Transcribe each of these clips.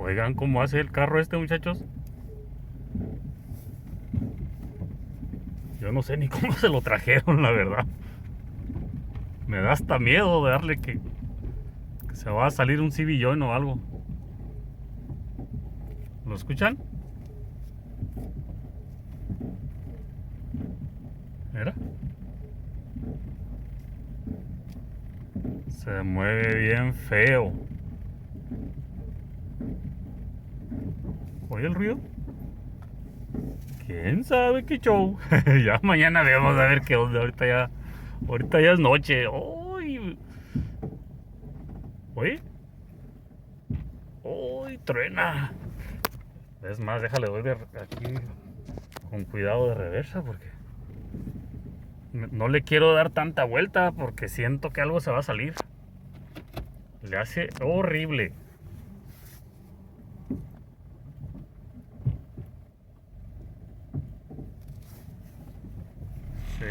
Oigan cómo hace el carro este, muchachos. Yo no sé ni cómo se lo trajeron, la verdad. Me da hasta miedo de darle que se va a salir un cibillón o algo. ¿Lo escuchan? Mira. Se mueve bien feo. ¿Oye el ruido? ¿Quién sabe qué show? Ya mañana vemos a ver qué onda. Ahorita ya es noche. ¡Uy! ¿Oye? ¡Uy! Truena. Es más, déjale, voy de aquí con cuidado de reversa porque no le quiero dar tanta vuelta porque siento que algo se va a salir. Le hace horrible. Sí.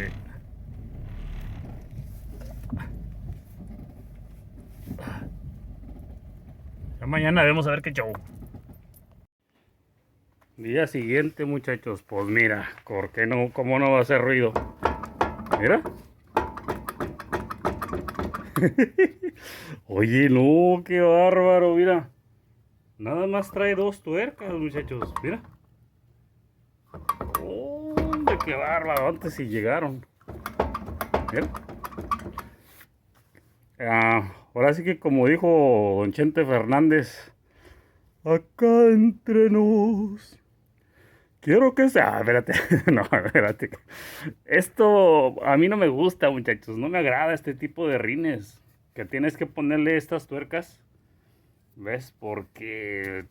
Ya mañana vemos a ver qué show. Día siguiente, muchachos. Pues mira, ¿por qué no? ¿Cómo no va a hacer ruido? Mira. Oye, no, qué bárbaro, mira. Nada más trae dos tuercas, muchachos. Mira. Hombre, qué bárbaro. Antes sí llegaron. Mira. Ahora sí que como dijo don Chente Fernández, acá entre nos. Quiero que sea. Espérate. No, espérate. Esto a mí no me gusta, muchachos. No me agrada este tipo de rines. Que tienes que ponerle estas tuercas. ¿Ves? Porque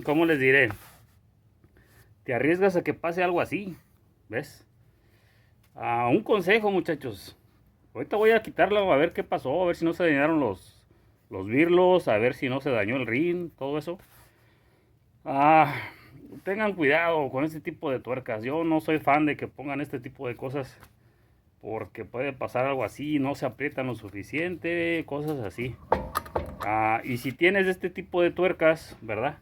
¿cómo les diré? Te arriesgas a que pase algo así. ¿Ves? Un consejo, muchachos. Ahorita voy a quitarlo a ver qué pasó. A ver si no se dañaron los birlos. A ver si no se dañó el rin. Todo eso. Ah, tengan cuidado con este tipo de tuercas. Yo no soy fan de que pongan este tipo de cosas porque puede pasar algo así, no se aprietan lo suficiente, cosas así. Y si tienes este tipo de tuercas, ¿verdad?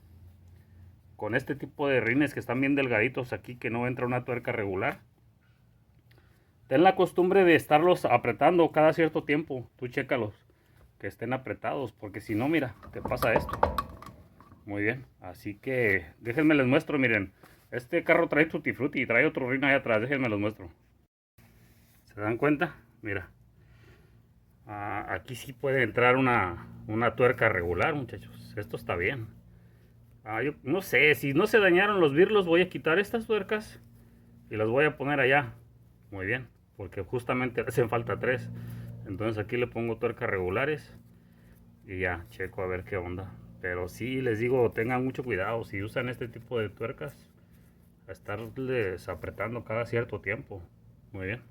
Con este tipo de rines que están bien delgaditos aquí, que no entra una tuerca regular, ten la costumbre de estarlos apretando cada cierto tiempo. Tú chécalos, que estén apretados, porque si no, mira, te pasa esto. Muy bien, así que déjenme les muestro, miren. Este carro trae Tutti Frutti y trae otro rin ahí atrás, déjenme los muestro. ¿Se dan cuenta? Mira. Aquí sí puede entrar una tuerca regular, muchachos. Esto está bien. Yo no sé, si no se dañaron los birlos, voy a quitar estas tuercas y las voy a poner allá. Muy bien, porque justamente hacen falta tres. Entonces aquí le pongo tuercas regulares y ya, checo a ver qué onda. Pero sí, les digo, tengan mucho cuidado. Si usan este tipo de tuercas, a estarles apretando cada cierto tiempo. Muy bien.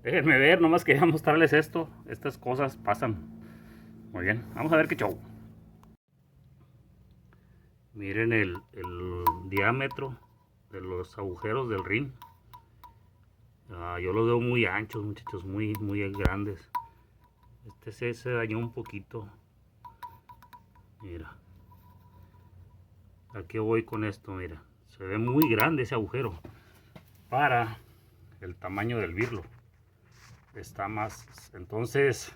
Déjenme ver, nomás quería mostrarles esto. Estas cosas pasan. Muy bien, vamos a ver qué show. Miren el diámetro de los agujeros del rin. Yo los veo muy anchos, muchachos, muy grandes. Este se dañó un poquito. Mira. Aquí voy con esto, mira. Se ve muy grande ese agujero para el tamaño del birlo. Está más. Entonces,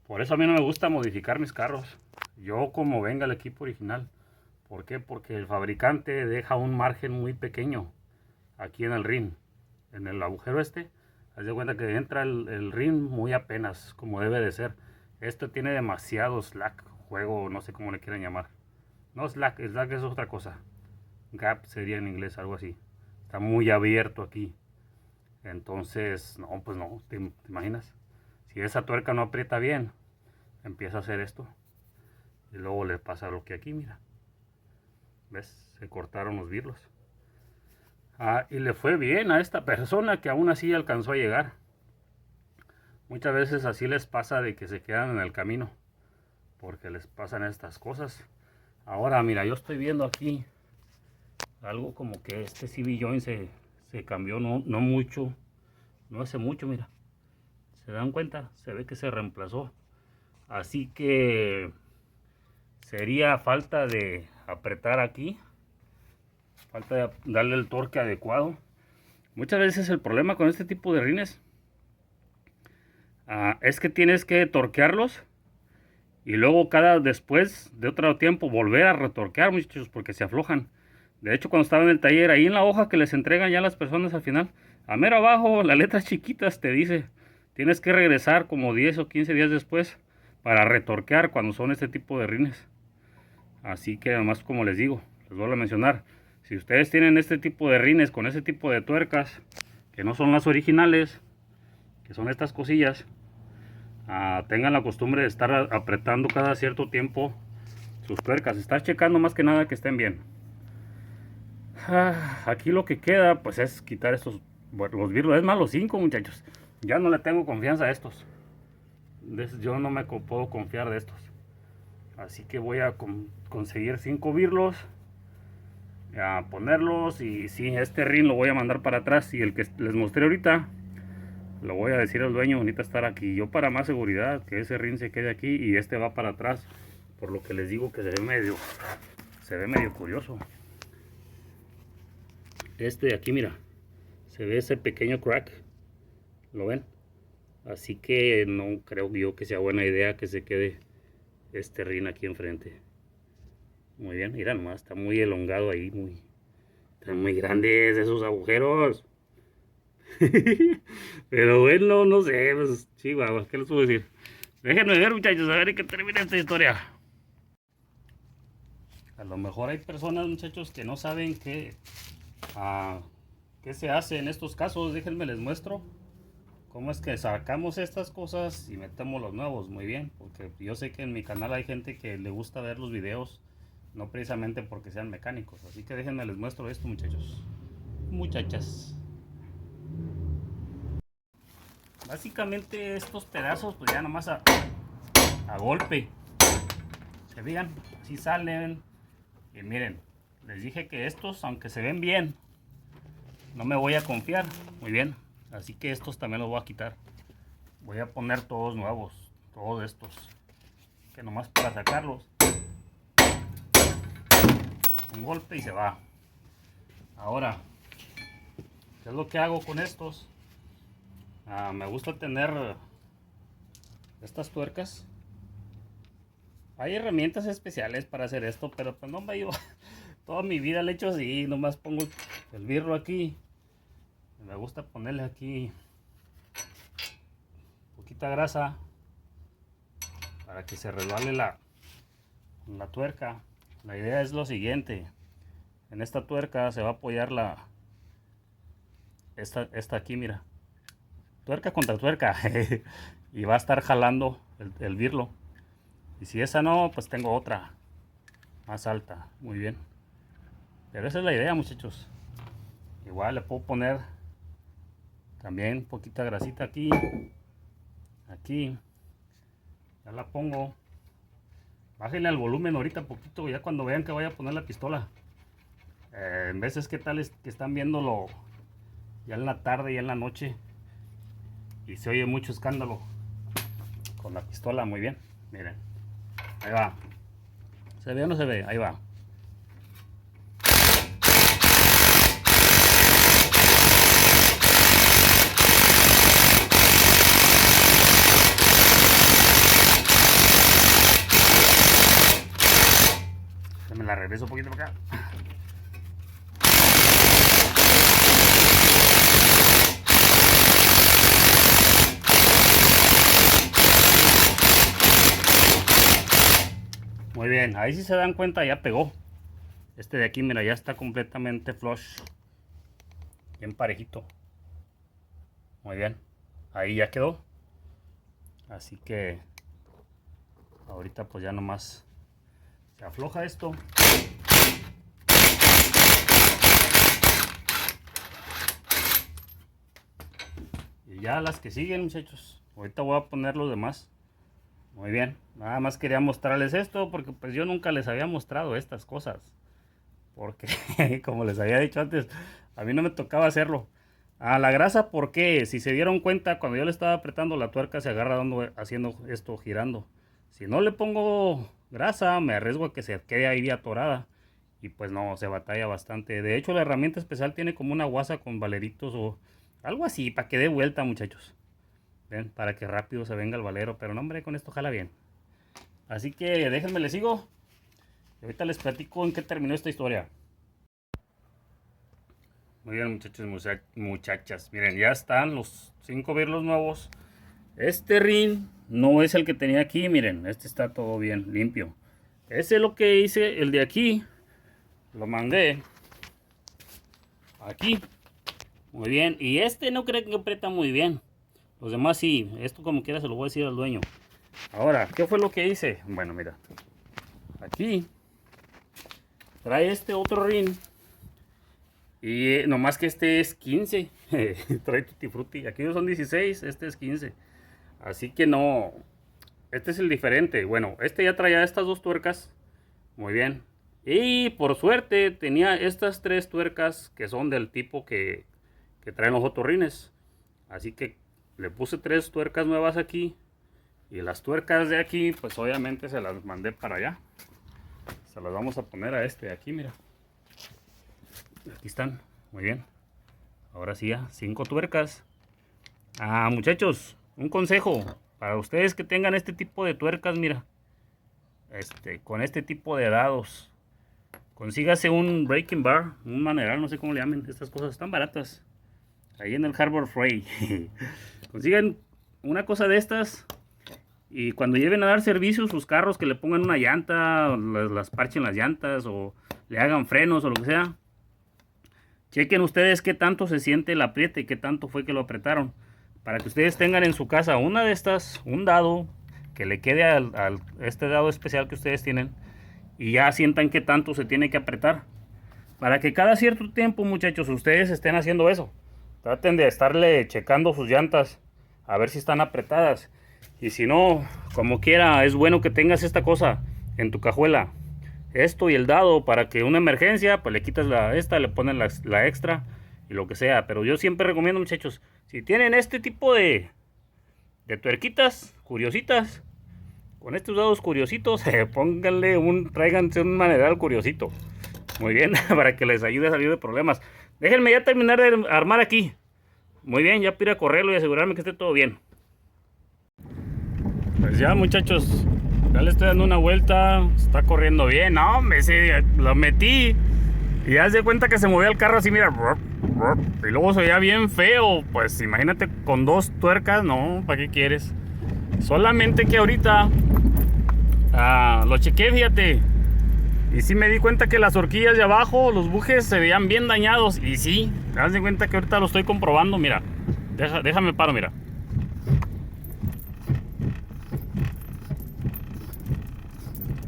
por eso a mí no me gusta modificar mis carros. Yo como venga el equipo original. ¿Por qué? Porque el fabricante deja un margen muy pequeño aquí en el rin. En el agujero este, haz de cuenta que entra el rin muy apenas, como debe de ser. Esto tiene demasiado slack, juego, no sé cómo le quieren llamar. No slack, slack es otra cosa. Gap sería en inglés, algo así. Está muy abierto aquí. Entonces, no, pues no, ¿te imaginas? Si esa tuerca no aprieta bien, empieza a hacer esto. Y luego le pasa lo que aquí, mira. ¿Ves? Se cortaron los birlos. Y le fue bien a esta persona que aún así alcanzó a llegar. Muchas veces así les pasa de que se quedan en el camino. Porque les pasan estas cosas. Ahora, mira, yo estoy viendo aquí algo como que este CV joint se cambió, no mucho. No hace mucho, mira. ¿Se dan cuenta? Se ve que se reemplazó. Así que sería falta de apretar aquí, falta de darle el torque adecuado. Muchas veces el problema con este tipo de rines es que tienes que torquearlos y luego después de otro tiempo volver a retorquear, muchachos, porque se aflojan. De hecho, cuando estaba en el taller, ahí en la hoja que les entregan ya las personas al final, a mero abajo, las letras chiquitas te dice, tienes que regresar como 10 o 15 días después para retorquear cuando son este tipo de rines. Así que además, como les digo, les vuelvo a mencionar, si ustedes tienen este tipo de rines con este tipo de tuercas, que no son las originales, que son estas cosillas, tengan la costumbre de estar apretando cada cierto tiempo sus tuercas, estar checando más que nada que estén bien. Aquí lo que queda pues es quitar estos, bueno, los birlos, es más los 5, muchachos. Ya no le tengo confianza a estos. Yo no me puedo confiar de estos. Así que voy a conseguir 5 birlos, a ponerlos, y sí, este rin lo voy a mandar para atrás, y el que les mostré ahorita lo voy a decir al dueño, bonita estar aquí. Yo, para más seguridad, que ese rin se quede aquí y este va para atrás, por lo que les digo que se ve medio curioso. Este de aquí, mira, se ve ese pequeño crack, ¿lo ven? Así que no creo yo que sea buena idea que se quede este rin aquí enfrente. Muy bien, mira nomás, está muy elongado ahí, están muy grandes esos agujeros. Pero bueno, no sé, pues chihuahua, ¿qué les puedo decir? Déjenme ver, muchachos, a ver qué termina esta historia. A lo mejor hay personas, muchachos, que no saben qué se hace en estos casos. Déjenme les muestro cómo es que sacamos estas cosas y metemos los nuevos. Muy bien, porque yo sé que en mi canal hay gente que le gusta ver los videos, no precisamente porque sean mecánicos. Así que déjenme les muestro esto, muchachos, muchachas. Básicamente estos pedazos pues ya nomás a golpe, se fijan, así salen. Y miren, les dije que estos, aunque se ven bien, no me voy a confiar. Muy bien, así que estos también los voy a quitar. Voy a poner todos nuevos, todos estos, que nomás para sacarlos, un golpe y se va. Ahora, ¿qué es lo que hago con estos? Me gusta tener estas tuercas. Hay herramientas especiales para hacer esto, pero pues no me yo toda mi vida le he hecho así, nomás pongo el birro aquí. Me gusta ponerle aquí poquita grasa para que se resbale la tuerca. La idea es lo siguiente: en esta tuerca se va a apoyar esta aquí, mira, tuerca contra tuerca, y va a estar jalando el birlo. Y si esa no, pues tengo otra más alta. Muy bien, pero esa es la idea, muchachos. Igual le puedo poner también poquita grasita aquí, ya la pongo. Bájenle al volumen ahorita poquito, ya cuando vean que vaya a poner la pistola. En veces que tal es que están viéndolo ya en la tarde y en la noche y se oye mucho escándalo con la pistola. Muy bien, miren, ahí va. ¿Se ve o no se ve? Ahí va. Me la regreso un poquito para acá. Muy bien, ahí si se dan cuenta ya pegó. Este de aquí, mira, ya está completamente flush, bien parejito. Muy bien, ahí ya quedó. Así que ahorita pues ya nomás se afloja esto. Y ya las que siguen, muchachos, ahorita voy a poner los demás. Muy bien, nada más quería mostrarles esto porque pues yo nunca les había mostrado estas cosas. Porque como les había dicho antes, a mí no me tocaba hacerlo. La grasa, porque si se dieron cuenta, cuando yo le estaba apretando la tuerca se agarra haciendo esto, girando. Si no le pongo grasa, me arriesgo a que se quede ahí atorada. Y pues no, se batalla bastante. De hecho, la herramienta especial tiene como una guasa con valeritos o algo así, para que dé vuelta, muchachos. ¿Ven? Para que rápido se venga el valero. Pero no, hombre, con esto jala bien. Así que déjenme, les sigo. Y ahorita les platico en qué terminó esta historia. Muy bien, muchachos y muchachas. Miren, ya están los 5 birlos nuevos. Este rin no es el que tenía aquí, miren. Este está todo bien, limpio. Ese es lo que hice, el de aquí. Lo mandé aquí. Muy bien. Y este no creo que aprieta muy bien. Los demás sí. Esto como quiera se lo voy a decir al dueño. Ahora, ¿qué fue lo que hice? Bueno, mira. Aquí trae este otro rin. Y nomás que este es 15. Trae tutti frutti. Aquí son 16. Este es 15. Así que no. Este es el diferente. Bueno, este ya traía estas dos tuercas. Muy bien. Y por suerte tenía estas 3 tuercas que son del tipo que traen los otros rines. Así que le puse 3 tuercas nuevas aquí. Y las tuercas de aquí, pues obviamente se las mandé para allá. Se las vamos a poner a este de aquí, mira. Aquí están, muy bien. Ahora sí ya, 5 tuercas. Muchachos, un consejo. Para ustedes que tengan este tipo de tuercas, mira. Con este tipo de dados. Consígase un breaking bar, un maneral, no sé cómo le llamen. Estas cosas están baratas. Ahí en el Harbor Freight. Consigan una cosa de estas. Y cuando lleven a dar servicio sus carros, que le pongan una llanta, las parchen las llantas o le hagan frenos o lo que sea. Chequen ustedes qué tanto se siente el apriete y qué tanto fue que lo apretaron. Para que ustedes tengan en su casa una de estas, un dado que le quede al este dado especial que ustedes tienen. Y ya sientan qué tanto se tiene que apretar. Para que cada cierto tiempo, muchachos, ustedes estén haciendo eso. Traten de estarle checando sus llantas a ver si están apretadas. Y si no, como quiera, es bueno que tengas esta cosa en tu cajuela. Esto y el dado para que una emergencia, pues le quitas le pones la extra y lo que sea. Pero yo siempre recomiendo, muchachos, si tienen este tipo de tuerquitas curiositas, con estos dados curiositos, tráiganse un maneral curiosito. Muy bien, para que les ayude a salir de problemas. Déjenme ya terminar de armar aquí. Muy bien, ya para correrlo y asegurarme que esté todo bien. Pues ya, muchachos, ya le estoy dando una vuelta. Está corriendo bien. No, lo metí. Y haz de cuenta que se movía el carro así, mira. Y luego se veía bien feo. Pues imagínate con 2 tuercas, no, ¿para qué quieres? Solamente que ahorita lo chequé, fíjate. Y sí me di cuenta que las horquillas de abajo, los bujes se veían bien dañados. Y sí, haz de cuenta que ahorita lo estoy comprobando, mira. Déjame paro, mira.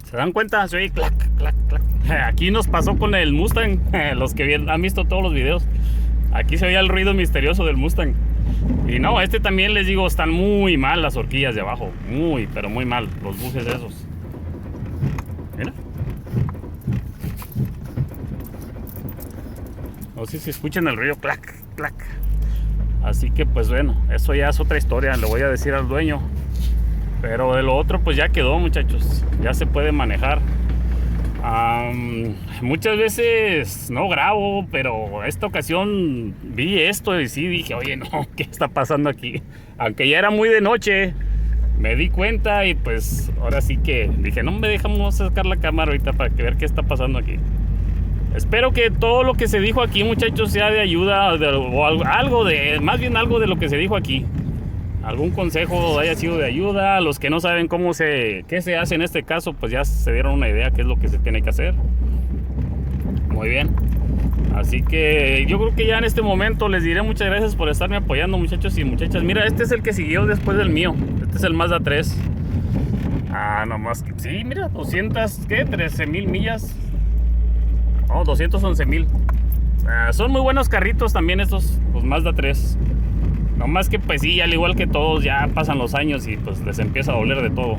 ¿Se dan cuenta? Se oye clac, clac, clac. Aquí nos pasó con el Mustang. Los que han visto todos los videos. Aquí se oía el ruido misterioso del Mustang. Y no, también les digo, están muy mal las horquillas de abajo. Muy, pero muy mal. Los bujes esos. Mira. No sé si escuchan el ruido clac, clac. Así que pues bueno, eso ya es otra historia. Le voy a decir al dueño. Pero de lo otro pues ya quedó, muchachos. Ya se puede manejar. Muchas veces no grabo, pero esta ocasión vi esto y sí dije, oye, no, ¿qué está pasando aquí? Aunque ya era muy de noche, me di cuenta y pues ahora sí que dije, no me dejamos sacar la cámara ahorita para ver qué está pasando aquí. Espero que todo lo que se dijo aquí, muchachos, sea de ayuda o más bien algo de lo que se dijo aquí. Algún consejo haya sido de ayuda. Los que no saben qué se hace en este caso, pues ya se dieron una idea qué es lo que se tiene que hacer. Muy bien. Así que yo creo que ya en este momento les diré muchas gracias por estarme apoyando, muchachos y muchachas. Mira, este es el que siguió después del mío. Este es el Mazda 3. Nomás que sí, mira, 13,000 millas. 211,000. Son muy buenos carritos también estos, los Mazda 3. No más que pues sí, al igual que todos, ya pasan los años y pues les empieza a doler de todo.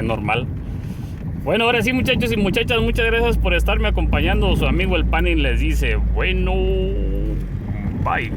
Normal. Bueno, ahora sí, muchachos y muchachas, muchas gracias por estarme acompañando. Su amigo el Pani les dice, bueno, bye.